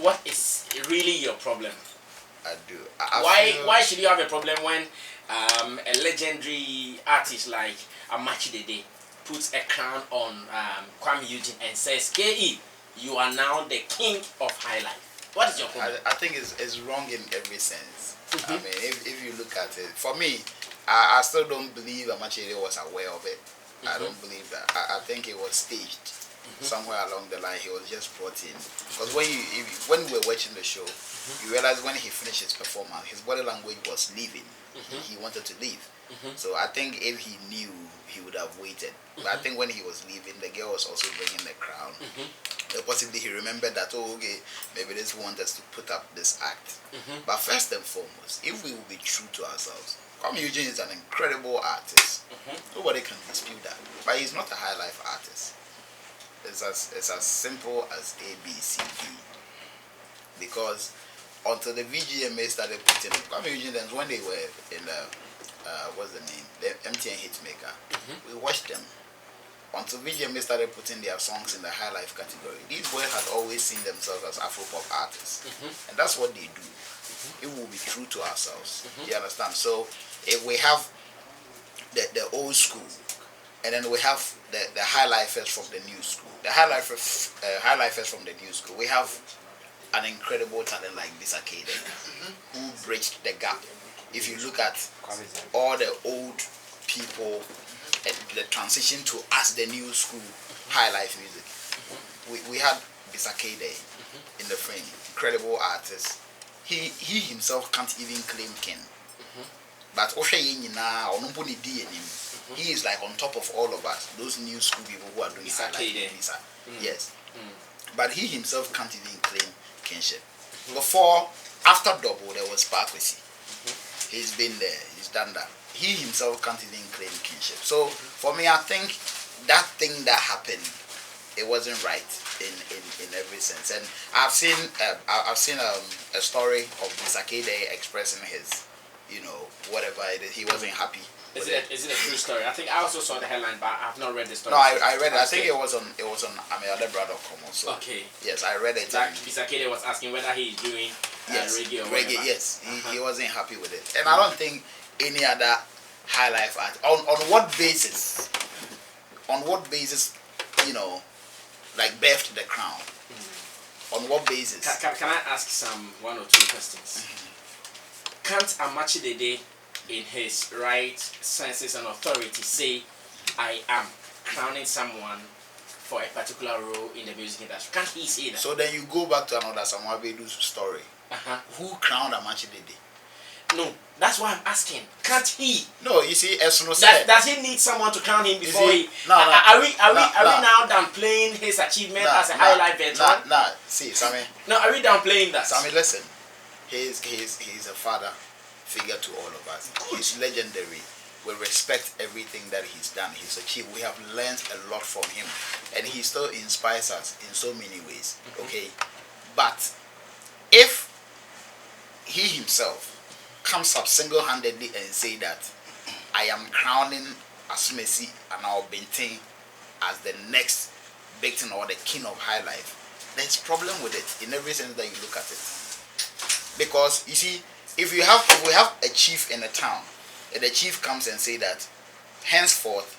what is really your problem? I do. Why should you have a problem when a legendary artist like Amakye Dede puts a crown on Kuami Eugene and says, "Ke, you are now the king of high life"? What is your problem? I think it's wrong in every sense. I mean, if you look at it, for me, I still don't believe Amakye Dede was aware of it. I don't believe that. I think it was staged. Somewhere along the line, he was just brought in. Because when we were watching the show, you realize when he finished his performance, his body language was leaving. He wanted to leave. So I think if he knew, he would have waited. But I think when he was leaving, the girl was also bringing the crown. Possibly he remembered that, oh, okay, maybe this want us to put up this act. But first and foremost, if we will be true to ourselves, Kuami Eugene is an incredible artist. Nobody can dispute that. But he's not a high life artist. It's as simple as A, B, C, D. Because until the VGMA started putting Kuami Eugene, when they were in what's the name? The MTN Hitmaker. We watched them. Until VGMA started putting their songs in the high life category. These boys had always seen themselves as Afropop artists. And that's what they do. It will be true to ourselves. You understand? So if we have the old school, and then we have the high lifers from the new school. The high lifers from the new school. We have an incredible talent like Amakye Dede, who bridged the gap. If you look at all the old people, the transition to us, the new school high life music, we had Amakye Dede in the frame. Incredible artist. He himself can't even claim king. But he is like on top of all of us, those new school people who are doing high life. Yes. But he himself can't even claim kingship. After Double, there was Parkwesi. He's been there, he's done that. He himself can't even claim kingship. So for me, I think that thing that happened, it wasn't right in every sense. And I've seen a story of Amakye Dede expressing his, whatever it is. He wasn't happy. Is it a true story? I think I also saw the headline, but I have not read the story. No, I read it. I think it was on AmayaDebra.com also. Okay. Yes, I read it. Amakye Dede was asking whether he is doing reggae or whatever. Yes, he wasn't happy with it, and I don't think any other high life art. On what basis? On what basis? Like birthed the crown. On what basis? Can I ask some one or two questions? Can't Amakye Dede, in his right senses and authority, say, "I am crowning someone for a particular role in the music industry"? Can't he say that? So then you go back to another Samuel Bedu's story. Who crowned Amakye Dede? No, that's why I'm asking. Can't he? No, you see, as no does he need someone to crown him before he? Are we now downplaying his achievement as a high life veteran? See, Sammy. No, are we downplaying that? Sammy, listen. He's a father figure to all of us. He's legendary. We respect everything that he's done, he's achieved. We have learned a lot from him, and he still inspires us in so many ways. Okay, but if he himself comes up single-handedly and say that I am crowning Asumesi and our Benten as the next victim or the king of high life, there's problem with it in every sense that you look at it. Because you see, if we have a chief in a town, and the chief comes and say that henceforth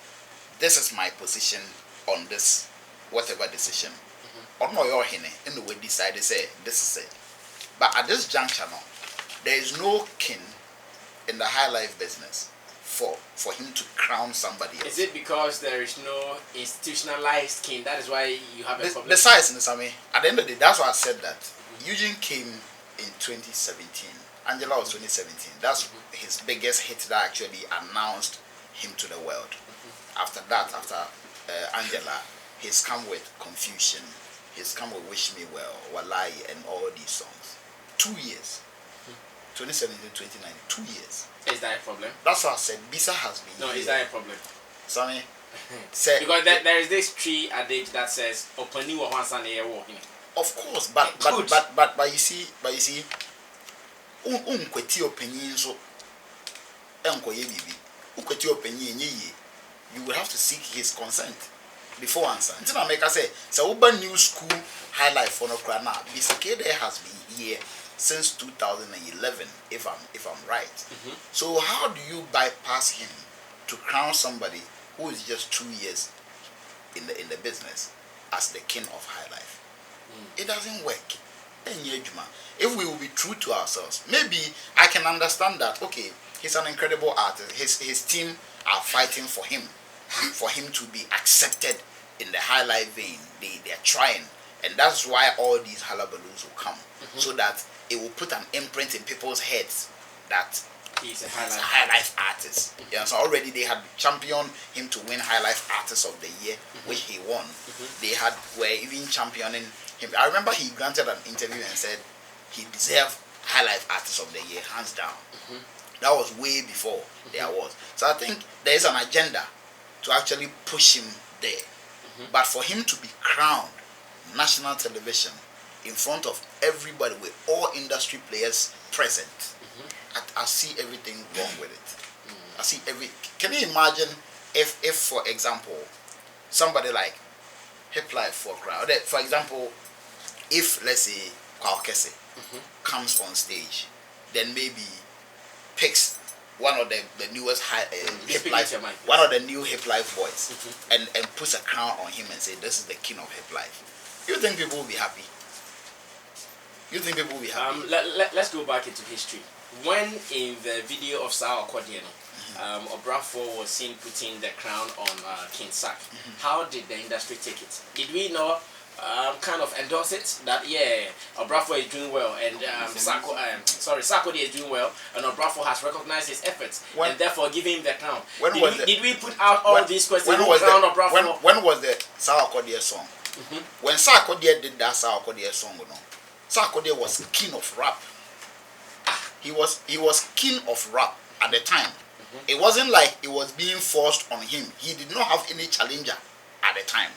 this is my position on this whatever decision, or no, you're in the way decided say this is it. But at this juncture now, there is no king in the high life business for him to crown somebody else. Is it because there is no institutionalized king? That is why you have a problem. Besides, at the end of the day, that's why I said that Eugene came in 2017. Angela was 2017. That's his biggest hit that actually announced him to the world. After that, Angela, he's come with Confusion. He's come with Wish Me Well, Walai, and all these songs. 2 years. 2017, 2019, 2 years. Is that a problem? That's what I said. Bisa has been. No, is that a problem? Sonny, because there is this tree adage that says "Opani wa hansane walking." Of course, but you see, kweti opinion so enkoye bibi. Ukweti opinion ye, you will have to seek his consent. before answer. Until I make I say, so Uber New School Highlife for no crana. Amakye Dede has been here since 2011, if I'm right. So how do you bypass him to crown somebody who is just 2 years in the business as the king of Highlife? It doesn't work. If we will be true to ourselves, maybe I can understand that. Okay, he's an incredible artist. His team are fighting for him to be accepted in the Highlife vein. They are trying, and that's why all these hullabaloos will come, so that it will put an imprint in people's heads that he's a Highlife artist. Yeah, so already they had championed him to win Highlife Artist of the Year, which he won. They were even championing him. I remember he granted an interview and said he deserved Highlife Artist of the Year, hands down. That was way before there was. So I think there is an agenda to actually push him there. But for him to be crowned national television in front of everybody with all industry players present, I see everything wrong with it. I see Can you imagine if for example, somebody like Hip Life for crowd, for example, if let's say Kuami comes on stage, then maybe picks one of the newest Hip Life, one of the new Hip Life boys, and puts a crown on him and say, "This is the king of Hip Life." You think people will be happy? You think people will be happy? Let's go back into history. When in the video of Sao Akodieno, Obrafo was seen putting the crown on King Sak, how did the industry take it? Did we know kind of endorse it that Obrafo is doing well and Sarkodie is doing well and Obrafo has recognized his efforts and therefore give him the crown? Did we put out all these questions? When was the Sarkodie song? When Sarkodie did that Sarkodie song, Sarkodie was king of rap. He was king of rap at the time. It wasn't like it was being forced on him. He did not have any challenger at the time.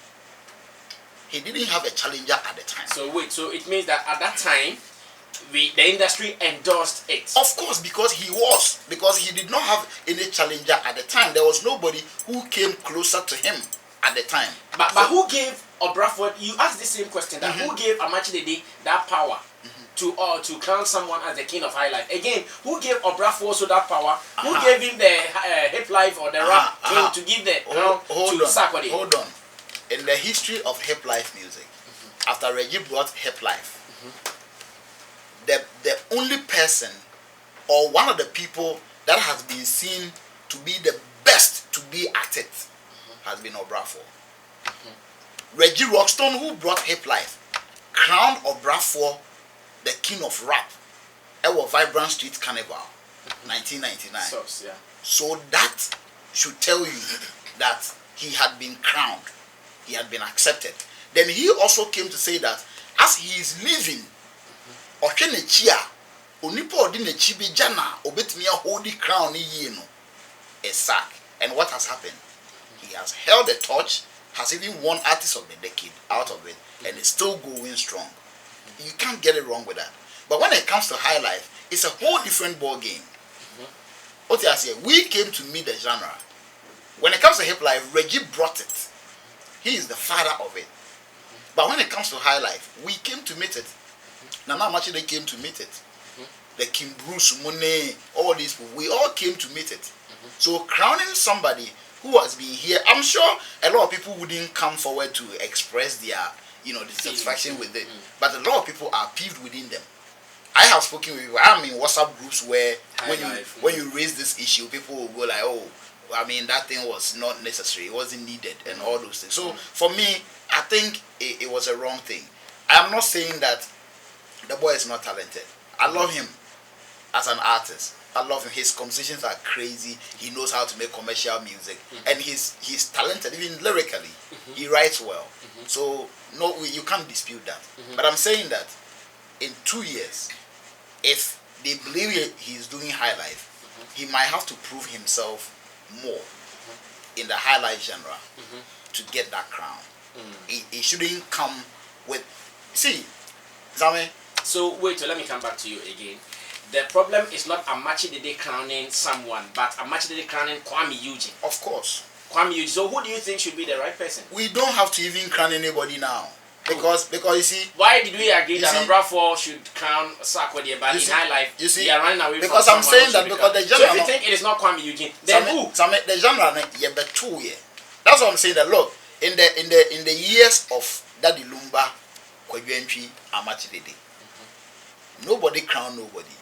He didn't have a challenger at the time. So wait, so it means that at that time, the industry endorsed it? Of course, because he did not have any challenger at the time. There was nobody who came closer to him at the time. But who gave Obrafo? You asked the same question. That who gave Amakye Dede that power to crown someone as the king of Highlife? Again, who gave Obrafo also that power? Who gave him the Hip Life or the rap king to give the crown to Sarkodie? Hold on. In the history of Hip Life music, after Reggie brought Hip Life, the only person or one of the people that has been seen to be the best to be at it has been Obrafo. Reggie Rockstone, who brought Hip Life, crowned Obrafo the king of rap at Vibrant Street Carnival, 1999. So that should tell you that he had been crowned. He had been accepted. Then he also came to say that as he is living, hold the crown a sack. And what has happened? He has held the torch, has even won Artist of the Decade out of it, and is still going strong. You can't get it wrong with that. But when it comes to Highlife, it's a whole different ball game. What I say, we came to meet the genre. When it comes to Hip Life, Reggie brought it. He is the father of it. But when it comes to Highlife, we came to meet it. Nana Amakye Dede came to meet it. The King Bruce, Monet, all these people, we all came to meet it. So crowning somebody who has been here, I'm sure a lot of people wouldn't come forward to express their, dissatisfaction with it. But a lot of people are peeved within them. I have spoken with people. I'm in WhatsApp groups where when you raise this issue, people will go like, oh, I mean, that thing was not necessary. It wasn't needed and all those things. So for me, I think it was a wrong thing. I'm not saying that the boy is not talented. I love him as an artist. I love him. His compositions are crazy. He knows how to make commercial music. And he's talented, even lyrically. He writes well. So no, you can't dispute that. But I'm saying that in 2 years, if they believe he's doing Highlife, he might have to prove himself more in the Highlife genre to get that crown. He shouldn't come with... See, Zame. So wait, let me come back to you again. The problem is not Amakye Dede crowning someone, but Amakye Dede crowning Kuami Eugene. Of course. Kuami Eugene. So who do you think should be the right person? We don't have to even crown anybody now. Because you see, why did we agree that Obrafo should crown Sarkodie, but in Highlife you see, we are running away because from I'm saying that because the genre. So if you think it is not Kuami Eugene, then who? The genre that's what I'm saying. That look in the years of Daddy Lumba, Kwajuentwi, Amakye Dede, nobody crowned nobody.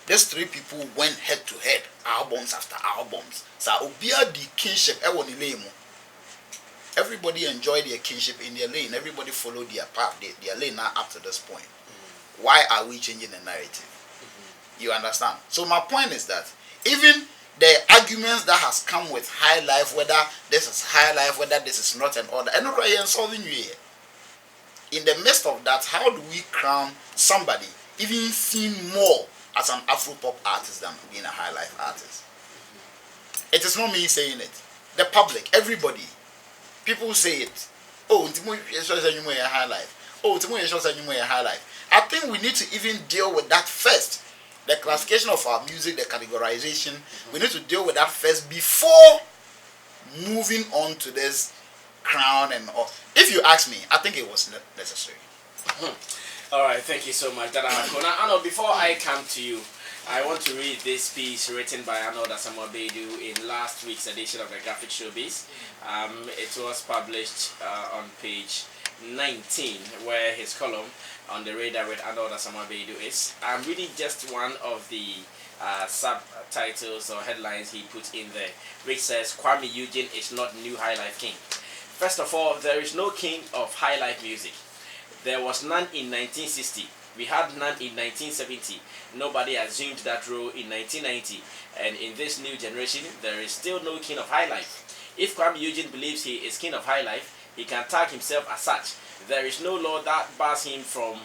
These three people went head to head, albums after albums. So Obia the kingship, everybody enjoyed their kingship in their lane. Everybody followed their path, their lane now up to this point. Why are we changing the narrative? You understand? So my point is that even the arguments that has come with Highlife, whether this is Highlife, whether this is not an order, and not solving you here. In the midst of that, how do we crown somebody even seen more as an Afro-pop artist than being a Highlife artist? It is not me saying it. The public, everybody. People say it. Oh, Highlife. Oh, Highlife. I think we need to even deal with that first. The classification of our music, the categorization. We need to deal with that first before moving on to this crown and all. If you ask me, I think it was necessary. All right, thank you so much, Dada Hako. Now, Arnold, before I come to you, I want to read this piece written by Arnold Asamoah in last week's edition of the Graphic Showbiz. It was published on page 19, where his column on the radar with Arnold Asamoah is. I'm reading just one of the subtitles or headlines he put in there, which says, Kuami Eugene is not new Highlife King. First of all, there is no king of Highlife music. There was none in 1960. We had none in 1970. Nobody assumed that role in 1990. And in this new generation, there is still no king of Highlife. If Kuami Eugene believes he is king of Highlife, he can tag himself as such. There is no law that bars him from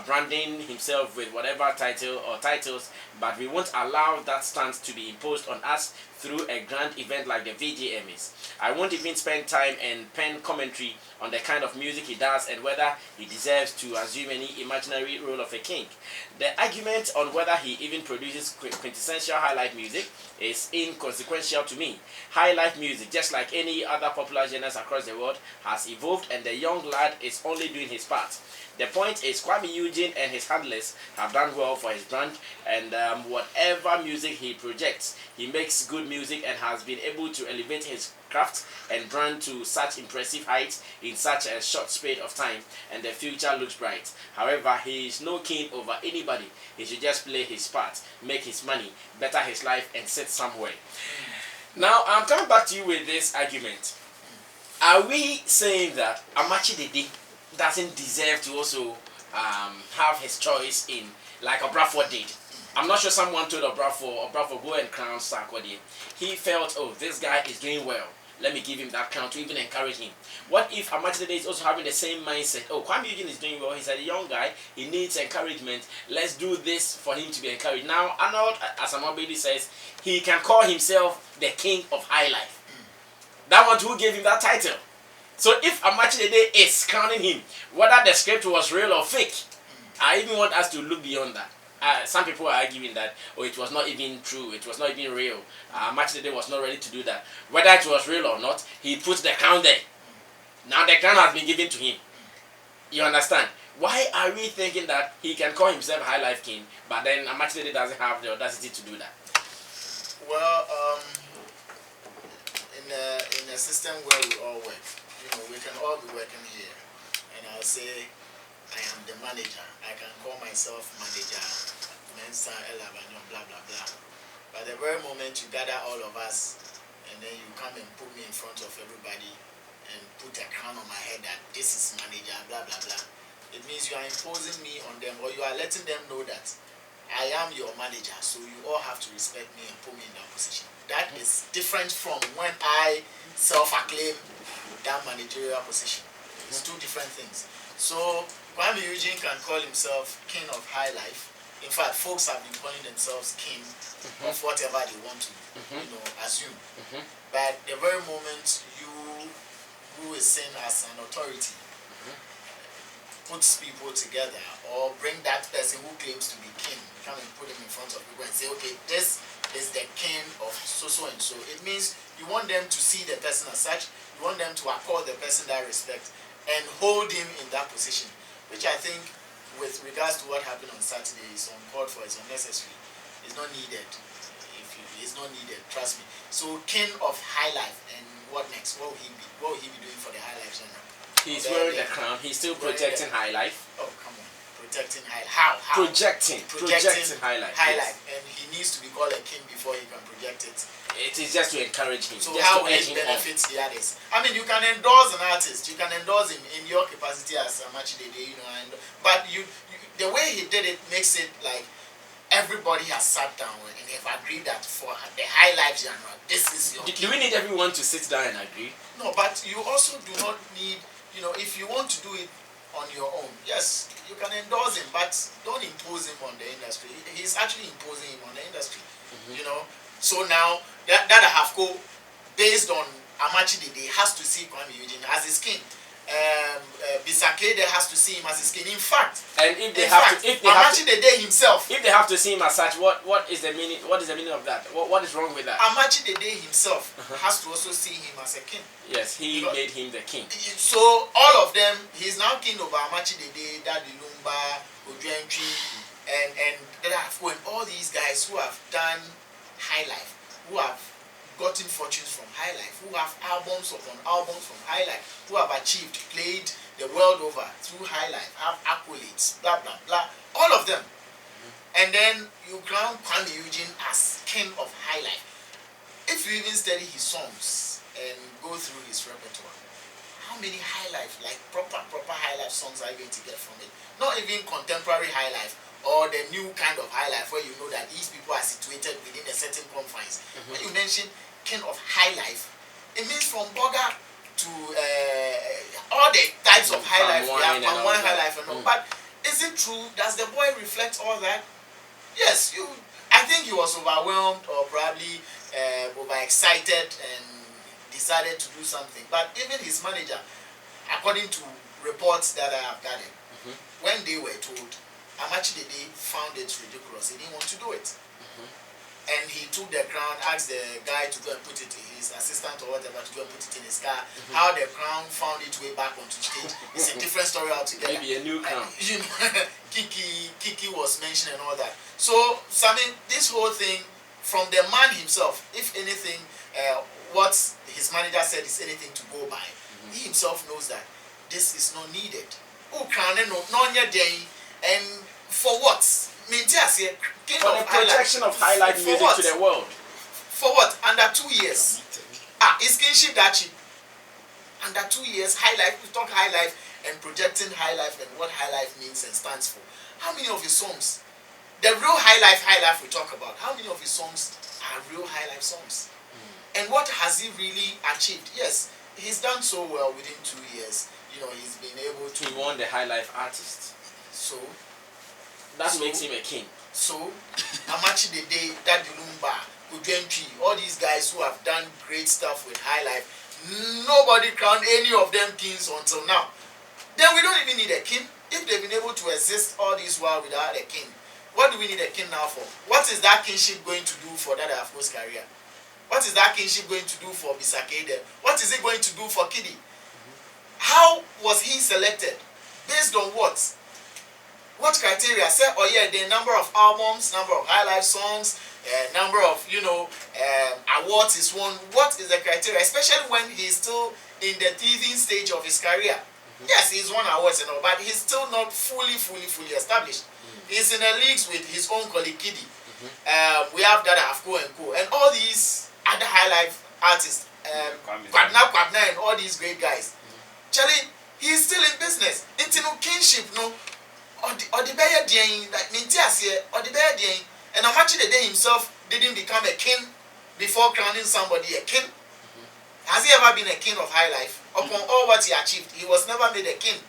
branding himself with whatever title or titles, but we won't allow that stance to be imposed on us through a grand event like the VGMAs. I won't even spend time and pen commentary on the kind of music he does and whether he deserves to assume any imaginary role of a king. The argument on whether he even produces quintessential Highlife music is inconsequential to me. Highlife music, just like any other popular genres across the world, has evolved, and the young lad is only doing his part. The point is, Kuami Eugene and his handlers have done well for his brand, and whatever music he projects, he makes good music and has been able to elevate his craft and brand to such impressive heights in such a short space of time, and the future looks bright. However, he is no king over anybody. He should just play his part, make his money, better his life, and sit somewhere. Now, I'm coming back to you with this argument. Are we saying that Amakye Dede doesn't deserve to also have his choice in, like Obrafo did? I'm not sure someone told Obrafo, go and crown Sarkodie. He felt, oh, this guy is doing well. Let me give him that crown to even encourage him. What if Amakye Dede is also having the same mindset? Oh, Kuami Eugene is doing well. He's a young guy. He needs encouragement. Let's do this for him to be encouraged. Now, Arnold Asamoah says he can call himself the king of Highlife. That one who gave him that title. So if Amakye Dede is crowning him, whether the script was real or fake, I even want us to look beyond that. Some people are arguing that, oh, it was not even true, it was not even real. Amakye Dede was not ready to do that. Whether it was real or not, he put the crown there. Now the crown has been given to him. You understand? Why are we thinking that he can call himself Highlife King, but then Amakye Dede doesn't have the audacity to do that? Well, in a system where we all work, we can all be working here, and I'll say I am the manager. I can call myself manager, Mensa, Elabanyo, blah blah blah. But the very moment you gather all of us, and then you come and put me in front of everybody and put a crown on my head that this is manager, blah blah blah, it means you are imposing me on them, or you are letting them know that I am your manager, so you all have to respect me and put me in that position. That is different from when I self-acclaim that managerial position. It's two different things. So Kuami Eugene can call himself king of Highlife. In fact, folks have been calling themselves king of whatever they want to, assume. But the very moment you, who is seen as an authority, puts people together, or bring that person who claims to be king, come and put him in front of people and say, okay, this is the king of so and so. It means You want them to see the person as such. You want them to accord the person that respect and hold him in that position, which I think, with regards to what happened on Saturday, is uncalled for, it's unnecessary, it's not needed. It's not needed, trust me. So, King of High Life, and what next? What will he be? What will he be doing for the High Life genre? He's wearing the crown. He's still protecting High Life. Oh, come on. Protecting High Life. How? Projecting High Life. High yes. Life. And he needs to be called a king before he can project it. It is just to encourage him. So just how to will it benefit the others? I mean, you can endorse an artist. You can endorse him in your capacity as Amakye Dede, you know. But the way he did it makes it like everybody has sat down and have agreed that for the High Life genre, this is your Do we need everyone to sit down and agree? No, but you also do not need, you know, if you want to do it on your own, yes, you can endorse him, but don't impose him on the industry. He's actually imposing him on the industry, you know. So now, that Ahafko, based on Amakye Dede, has to see Kuami Eugene as his king. Bisakede has to see him as his king. In fact, and if they Amakye Dede himself, if they have to see him as such, what is the meaning? What is the meaning of that? What is wrong with that? Amakye Dede himself has to also see him as a king. Yes, he made him the king. So all of them, he's now king over Amakye Dede, Daddy Lumba, Ojuentwi, and all these guys who have done High Life, who have gotten fortunes from High Life, who have albums upon albums from High Life, who have achieved, played the world over through High Life, have accolades, blah blah blah, all of them. And then you crown Kuami Eugene as king of High Life. If you even study his songs and go through his repertoire, how many High Life, like proper High Life songs are you going to get from it? Not even contemporary High Life or the new kind of High Life where you know that these people are situated within a certain confines. When you mention king of High Life, it means from Boga to all the types of High Life. We have Palm Wine High Life and all. But is it true? Does the boy reflect all that? Yes, I think he was overwhelmed or probably overexcited and decided to do something. But even his manager, according to reports that I have gathered, when they were told, Amakye Dede found it ridiculous. He didn't want to do it. And he took the crown, asked the guy to go and put it in his assistant or whatever to go and put it in his car. How the crown found its way back onto stage is a different story altogether. Maybe a new crown. You know, Kiki was mentioned and all that. So, I mean, this whole thing, from the man himself, if anything, what his manager said is anything to go by, he himself knows that this is not needed. And for what? For the protection of High Life music to the world. For what? Under 2 years. Is kinship that cheap? Under 2 years, High Life, we talk High Life and projecting High Life and what High Life means and stands for. How many of his songs, the real High Life we talk about, how many of his songs are real High Life songs? And what has he really achieved? Yes, he's done so well within 2 years. You know, he's been able to... He won the High Life artist. So... That makes him a king. So, Amakye Dede, Daddy Lumba, Ojuentwi, all these guys who have done great stuff with High Life, nobody crowned any of them kings until now. Then we don't even need a king. If they've been able to exist all this while without a king, what do we need a king now for? What is that kingship going to do for Dada Afro's career? What is that kingship going to do for Bisakede? What is it going to do for Kidi? How was he selected? Based on what? What criteria? Say, oh yeah, the number of albums, number of High Life songs, number of, awards is won. What is the criteria? Especially when he's still in the teething stage of his career. Yes, he's won awards and all, but he's still not fully established. He's in the leagues with his own colleague Kidi. We have Dada Afko and Co. And all these other High Life artists, Kwabna and all these great guys. Charlie, he's still in business. It's no kinship, no. Or the bear ding, like Mintias here, or the bear ding. And Amakye Dede himself didn't become a king before crowning somebody a king. Has he ever been a king of High Life? Upon all what he achieved, he was never made a king.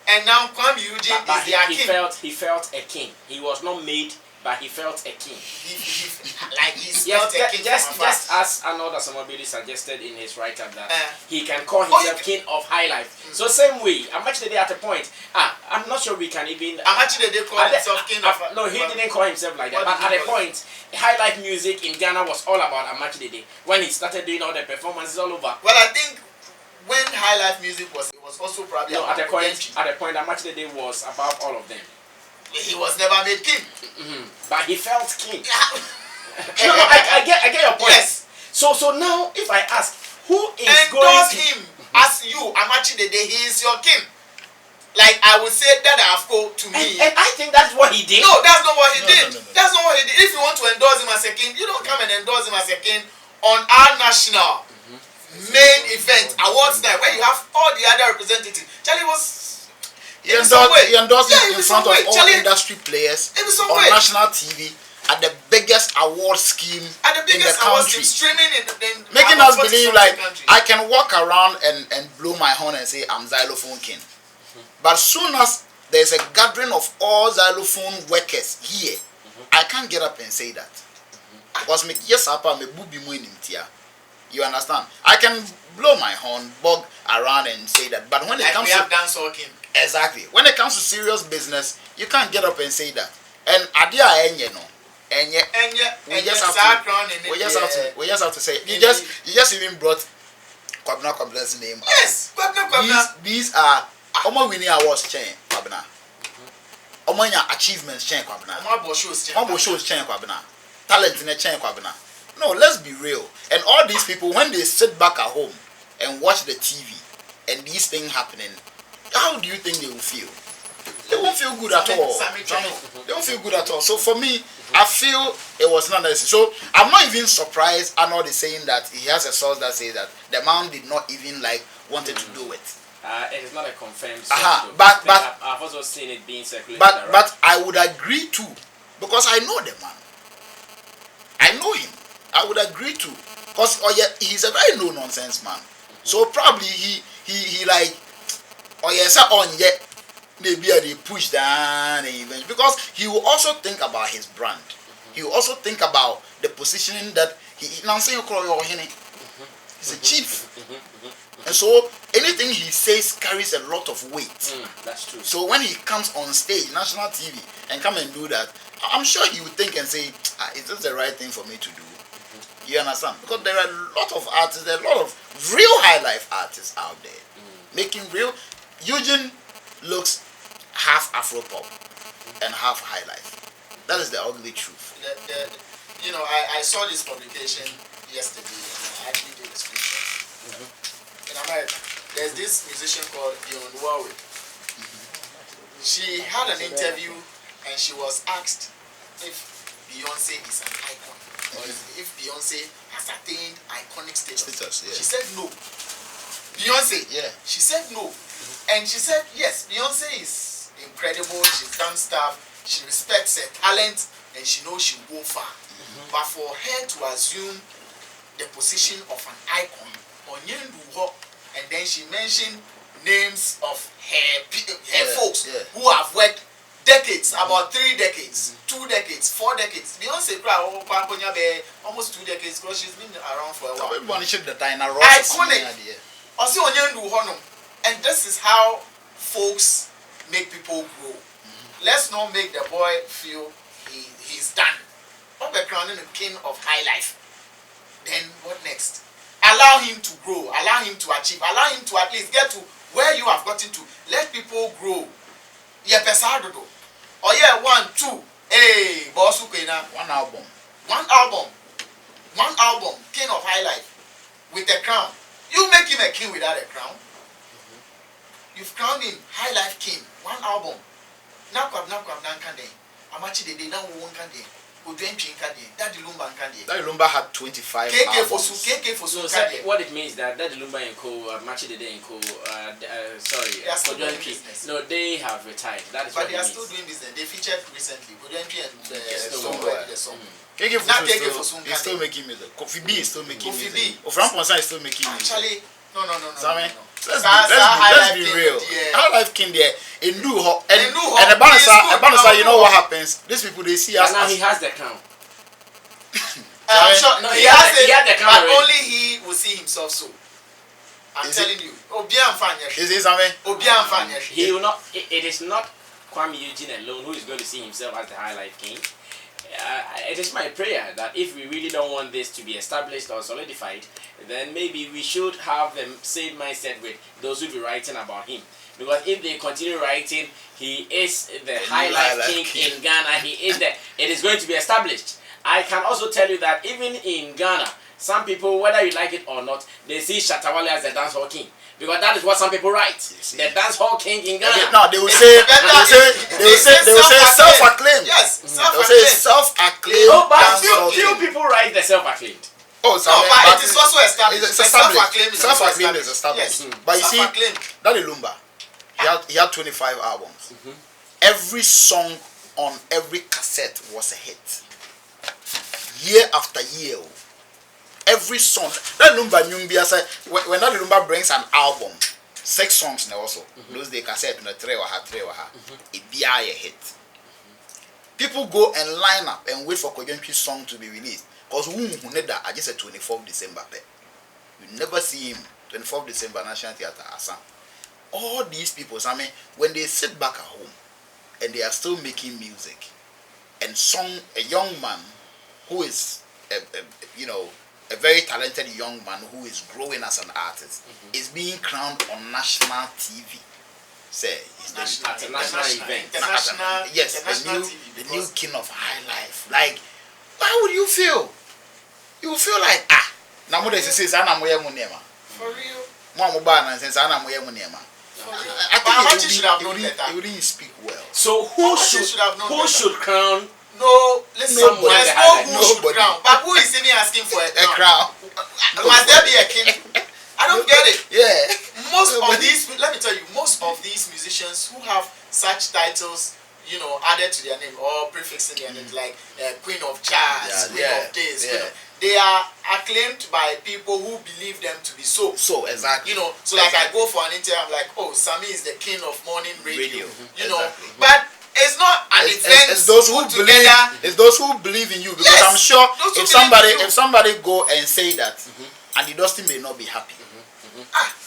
And now Kuami Eugene is their king. He felt a king. He was not made, but he felt a king. Like he felt a king. Just as another somebody suggested in his write-up that he can call himself king of high life. So same way, Amakye Dede at a point, I'm not sure we can even... Amakye Dede called himself king of... No, he didn't call himself like that, but at a point, high life music in Ghana was all about Amakye Dede. When he started doing all the performances all over. Well, I think when high life music was, it was also probably at a point, Amakye Dede was above all of them. He was never made king. But he felt king. I get your point. Yes. So now, if I ask, who is endorse going to... him as you, Amakye Dede, he is your king. Like I would say that to me. And I think that's what he did. No, that's not what he did. No. That's not what he did. If you want to endorse him as a king, you don't come and endorse him as a king on our national main event, awards night, where you have all the other representatives. Charlie was... He endorsed him in front of all industry players on national TV at the biggest award scheme in the country. Streaming making us believe like I can walk around and blow my horn and say I'm xylophone king. But soon as there's a gathering of all xylophone workers here, I can't get up and say that. Because you understand? I can blow my horn, bog around and say that. But when it comes to dancehall king. Exactly. When it comes to serious business, you can't get up and say that. And adia enye no. We just have to say it. You just even brought Kwabena Kwabena's name. Yes, Kwabena. These are Omo winning awards chain Kwabena. Omo achievements chain Kwabena. Omo shows chain Kwabena. Talent in a chain Kwabena. No, let's be real. And all these people, when they sit back at home and watch the TV and these things happening, how do you think they will feel? They won't feel good at all. They won't feel good at all. So for me, I feel it was not necessary. So I'm not even surprised Arnold is saying that he has a source that says that the man did not even wanted to do it. It is not a confirmed source. But I've also seen it being circulated. But I would agree too, because I know the man. I know him. I would agree too, because he's a very no nonsense man. So probably he maybe they push down even because he will also think about his brand. He will also think about the positioning that he's a chief. And so anything he says carries a lot of weight. That's true. So when he comes on stage, national TV, and come and do that, I'm sure he would think and say, is this the right thing for me to do? You understand? Because there are a lot of artists, there are a lot of real high life artists out there making real. Eugene looks half Afro pop and half high life. That is the ugly truth. I saw this publication yesterday and I actually did a screenshot. In America, there's this musician called Dionne Warwick. She had an interview and she was asked if Beyonce is an icon. Or if Beyonce has attained iconic status. Yeah. She said no. Beyonce, she said no. And she said yes, Beyonce is incredible, she's done stuff, she respects her talent, and she knows she will go far. But for her to assume the position of an icon, and then she mentioned names of her folks who have worked decades, about 3 decades, 2 decades, 4 decades. Beyonce almost 2 decades because she's been around for a while. Iconic. And this is how folks make people grow. Let's not make the boy feel he's done. Not the crowning the king of high life. Then what next? Allow him to grow, allow him to achieve, allow him to at least get to where you have gotten to. Let people grow. Oh yeah, 1, 2. Hey, boss, one album. One album, king of high life, with a crown. You make him a king without a crown. You've crowned him high life king. One album. Amakye Dede now one kande. Daddy Lumba had 25 albums. What it means that Daddy Lumba and Co, Amakye Dede and Co, no, they have retired. That is but what they are still doing business. They featured recently. And Song. KK Fosu is still making music. Kofi B is still making music. Ofram Ponsa is still making music. Actually, No. Let's be real. Highlife King there, in New Hop, and the banner, you know what happens? These people, they see us. And now he has the crown. I'm sure No, he has the it, crown but already. only he will see himself so. I'm telling you. Is it something? He will not. It is not Kuami Eugene alone who is going to see himself as the Highlife King. It is my prayer that if we really don't want this to be established or solidified, then maybe we should have the same mindset with those who be writing about him. Because if they continue writing, he is the Highlife King in Ghana. He is it is going to be established. I can also tell you that even in Ghana, some people, whether you like it or not, they see Shatawale as the dancehall king. Because that is what some people write. The dancehall king in Ghana. No, they will say self-acclaimed. Yes, they will say self-acclaimed. No, but few people write the self-acclaimed. Oh, but it is also established. Self-acclaimed is established. Yes. But you see, Daddy Lumba, he had 25 albums. Every song on every cassette was a hit. Year after year. Every song. That Lumba Nyumbia say when that Lumba brings an album, 6 songs now also. Those they cassette na 3 or ha. It be a hit. People go and line up and wait for Kogenki's song to be released. Because who need that? I just said 24th December. You never see him 24th December National Theatre Assam. All these people, I mean, when they sit back at home and they are still making music, and a young man who is a very talented young man who is growing as an artist is being crowned on national TV. Say, National event. Yes, the new king of Highlife. Like, how would you feel? You will feel like Namude says Anamoya. For real. Mamubana says Anamoya Munema. I think he wouldn't speak well. So who should crown? No, listen, there's no who should crown. But who is even asking for a crown? Must there be a king? I don't get it. Yeah. Let me tell you, most of these musicians who have such titles, added to their name or prefixing their name, like Queen of Jazz, Queen of this, they are acclaimed by people who believe them to be so. So, exactly. So like I go for an interview, I'm like, oh, Sammy is the king of morning radio. Exactly. But it's not an event. It's those who believe. It's those who believe in you, because I'm sure if somebody go and say that, and the Dusty may not be happy.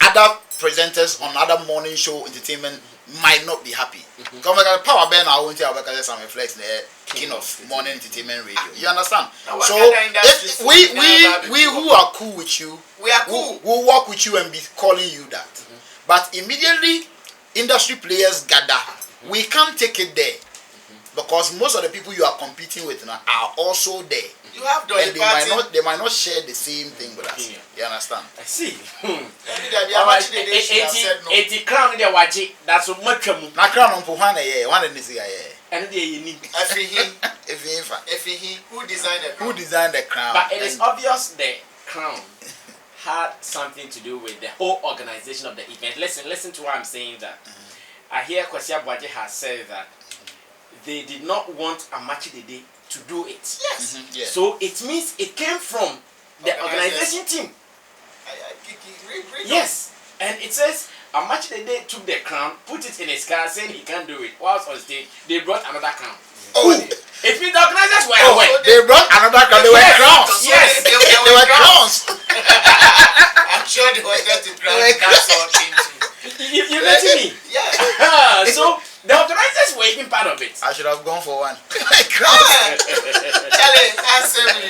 Other presenters on other morning show entertainment might not be happy. Come back, power band. I won't tell you because some flex the king of morning entertainment radio. You understand? So if we who are cool with you, we are cool. We'll work with you and be calling you that. But immediately industry players gather. We can't take it there, because most of the people you are competing with now are also there. You have done and they might not share the same thing with us. You understand? I see. Eti crown there waji. That's what much mu. Na crown on puhana ye. One in this guy. And there you need. Who designed the crown? Who designed the crown? But it is obvious the crown had something to do with the whole organization of the event. Listen to why I'm saying that. I hear Kuami Eugene has said that they did not want Amakye Dede to do it. Yes. Yes. So it means it came from the organization team. Yes. And it says Amakye Dede took the crown, put it in his car, saying he can't do it. Whilst on stage, they brought another crown. Oh. It means the organizers were aware. They brought another crown. They were crowns. Yes. They were crowns. I'm sure they wanted to crown that's all into. You getting me? Yeah. So the organizers were even part of it. I should have gone for one. Charlie, answer me.